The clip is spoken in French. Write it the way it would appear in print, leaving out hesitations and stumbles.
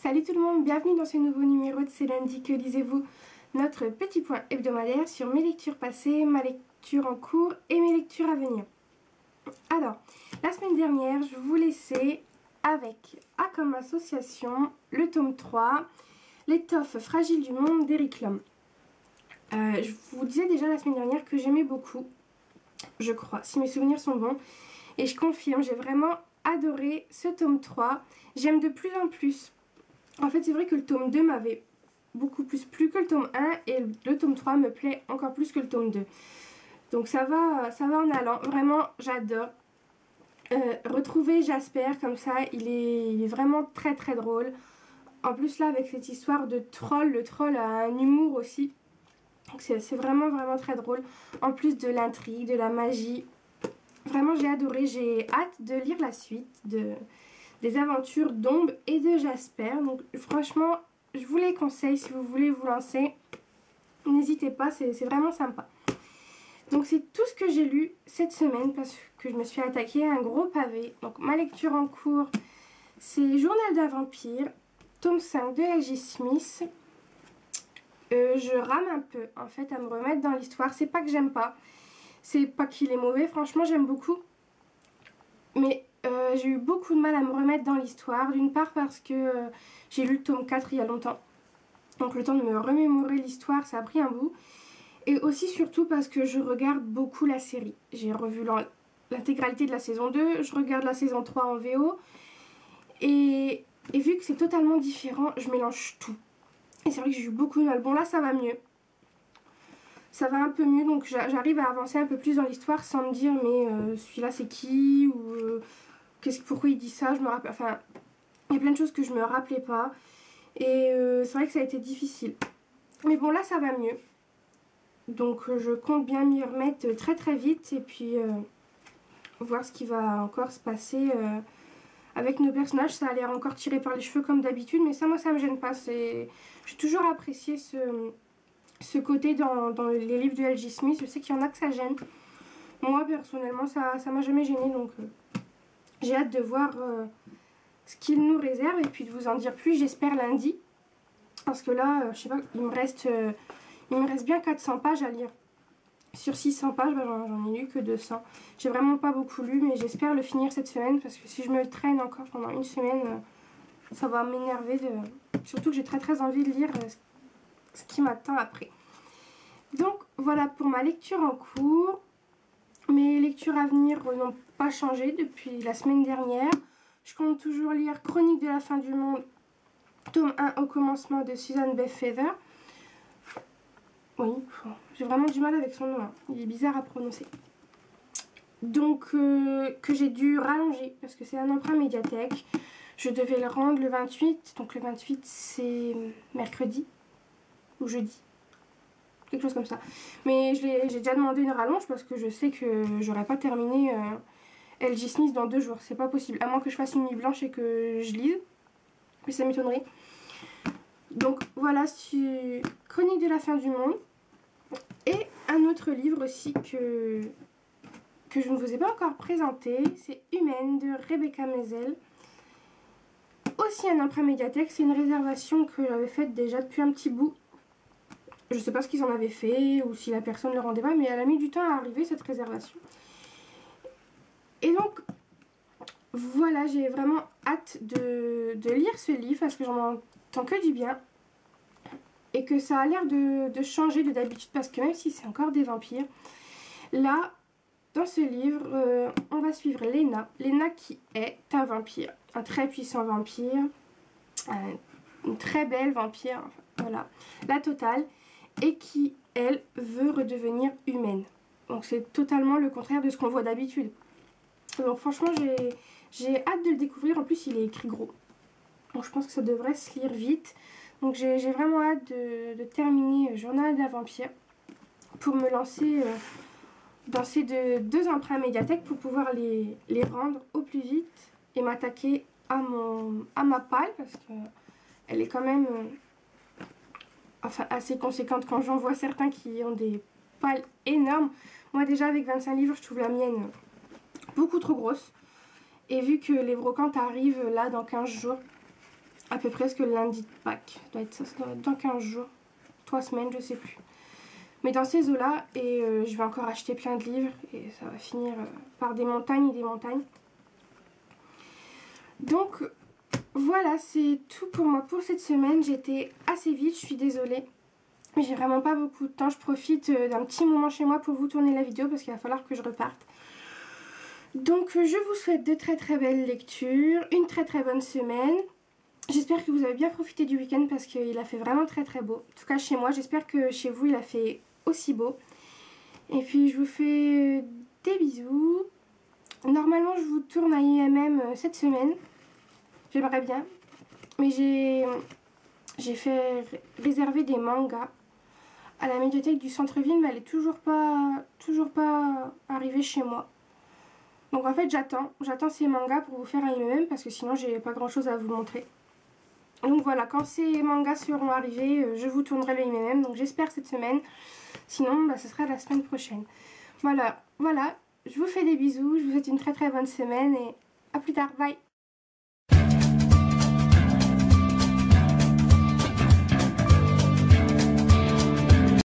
Salut tout le monde, bienvenue dans ce nouveau numéro de C'est lundi que lisez-vous, notre petit point hebdomadaire sur mes lectures passées, ma lecture en cours et mes lectures à venir. Alors, la semaine dernière, je vous laissais avec A comme association, le tome 3, L'étoffe fragile du monde d'Eric Lhomme. Je vous disais déjà la semaine dernière que j'aimais beaucoup, je crois, si mes souvenirs sont bons, et je confirme, j'ai vraiment adoré ce tome 3, j'aime de plus en plus. En fait, c'est vrai que le tome 2 m'avait beaucoup plus plu que le tome 1 et le tome 3 me plaît encore plus que le tome 2. Donc ça va en allant. Vraiment, j'adore. Retrouver Jasper comme ça, il est vraiment très très drôle. En plus là, avec cette histoire de troll, le troll a un humour aussi. Donc c'est vraiment vraiment très drôle. En plus de l'intrigue, de la magie. Vraiment, j'ai adoré. J'ai hâte de lire la suite des aventures d'Ombre et de Jasper. Donc franchement, je vous les conseille si vous voulez vous lancer. N'hésitez pas, c'est vraiment sympa. Donc c'est tout ce que j'ai lu cette semaine parce que je me suis attaquée à un gros pavé. Donc ma lecture en cours, c'est Journal d'un vampire, tome 5 de L.J. Smith. Je rame un peu en fait à me remettre dans l'histoire. C'est pas que j'aime pas, c'est pas qu'il est mauvais, franchement j'aime beaucoup. Mais j'ai eu beaucoup de mal à me remettre dans l'histoire. D'une part parce que j'ai lu le tome 4 il y a longtemps. Donc le temps de me remémorer l'histoire, ça a pris un bout. Et aussi surtout parce que je regarde beaucoup la série. J'ai revu l'intégralité de la saison 2. Je regarde la saison 3 en VO. Et vu que c'est totalement différent, je mélange tout. Et c'est vrai que j'ai eu beaucoup de mal. Bon là ça va mieux. Ça va un peu mieux, donc j'arrive à avancer un peu plus dans l'histoire sans me dire mais celui-là c'est qui ou pourquoi il dit ça, je me rappelle, enfin il y a plein de choses que je me rappelais pas et c'est vrai que ça a été difficile. Mais bon là ça va mieux, donc je compte bien m'y remettre très très vite et puis voir ce qui va encore se passer avec nos personnages. Ça a l'air encore tiré par les cheveux comme d'habitude, mais ça moi ça me gêne pas, j'ai toujours apprécié ce côté dans les livres de L.J. Smith. Je sais qu'il y en a que ça gêne. Moi personnellement ça m'a jamais gêné, donc j'ai hâte de voir ce qu'il nous réserve et puis de vous en dire plus, j'espère lundi. Parce que là, je sais pas, il me reste bien 400 pages à lire. Sur 600 pages, bah, j'en ai lu que 200. J'ai vraiment pas beaucoup lu, mais j'espère le finir cette semaine parce que si je me le traîne encore pendant une semaine, ça va m'énerver. Surtout que j'ai très très envie de lire ce qui m'attend après. Donc voilà pour ma lecture en cours. Mes lectures à venir n'ont pas changé depuis la semaine dernière. Je compte toujours lire Chronique de la fin du monde, tome 1 au commencement de Susan B. Feather. Oui, j'ai vraiment du mal avec son nom, hein. Il est bizarre à prononcer. Donc que j'ai dû rallonger parce que c'est un emprunt médiathèque. Je devais le rendre le 28, donc le 28 c'est mercredi ou jeudi. Quelque chose comme ça. Mais j'ai déjà demandé une rallonge parce que je sais que j'aurais pas terminé L.J. Smith dans 2 jours. C'est pas possible. À moins que je fasse une nuit blanche et que je lise. Mais ça m'étonnerait. Donc voilà, c'est Chronique de la fin du monde. Et un autre livre aussi que je ne vous ai pas encore présenté. C'est Humaine de Rebecca Meisel. Aussi un emprunt médiathèque. C'est une réservation que j'avais faite déjà depuis un petit bout. Je sais pas ce qu'ils en avaient fait ou si la personne ne le rendait pas, mais elle a mis du temps à arriver cette réservation. Et donc voilà, j'ai vraiment hâte de lire ce livre parce que j'en entends que du bien. Et que ça a l'air de changer de d'habitude parce que même si c'est encore des vampires, là, dans ce livre, on va suivre Lena. Lena qui est un vampire, un très puissant vampire, une très belle vampire, enfin, voilà, la totale. Et qui, elle, veut redevenir humaine. Donc c'est totalement le contraire de ce qu'on voit d'habitude. Donc franchement, j'ai hâte de le découvrir. En plus, il est écrit gros. Donc je pense que ça devrait se lire vite. Donc j'ai vraiment hâte de terminer Journal d'un vampire pour me lancer dans ces deux emprunts médiathèques pour pouvoir les rendre au plus vite et m'attaquer à ma palle parce que elle est quand même... enfin assez conséquente quand j'en vois certains qui ont des pales énormes. Moi déjà avec 25 livres je trouve la mienne beaucoup trop grosse. Et vu que les brocantes arrivent là dans 15 jours, à peu près ce que le lundi de Pâques. Ça doit être dans 15 jours, 3 semaines, je sais plus. Mais dans ces eaux-là, et je vais encore acheter plein de livres et ça va finir par des montagnes et des montagnes. Donc voilà, c'est tout pour moi pour cette semaine. J'étais assez vite, je suis désolée. Mais j'ai vraiment pas beaucoup de temps. Je profite d'un petit moment chez moi pour vous tourner la vidéo parce qu'il va falloir que je reparte. Donc je vous souhaite de très très belles lectures, une très très bonne semaine. J'espère que vous avez bien profité du week-end parce qu'il a fait vraiment très très beau. En tout cas chez moi, j'espère que chez vous il a fait aussi beau. Et puis je vous fais des bisous. Normalement je vous tourne à IMM cette semaine. J'aimerais bien. Mais j'ai fait réserver des mangas à la médiathèque du centre-ville, mais elle est toujours pas arrivée chez moi. Donc en fait j'attends ces mangas pour vous faire un IMM parce que sinon j'ai pas grand chose à vous montrer. Donc voilà, quand ces mangas seront arrivés, je vous tournerai le IMM. Donc j'espère cette semaine. Sinon, bah, ce sera la semaine prochaine. Voilà, je vous fais des bisous. Je vous souhaite une très très bonne semaine et à plus tard. Bye!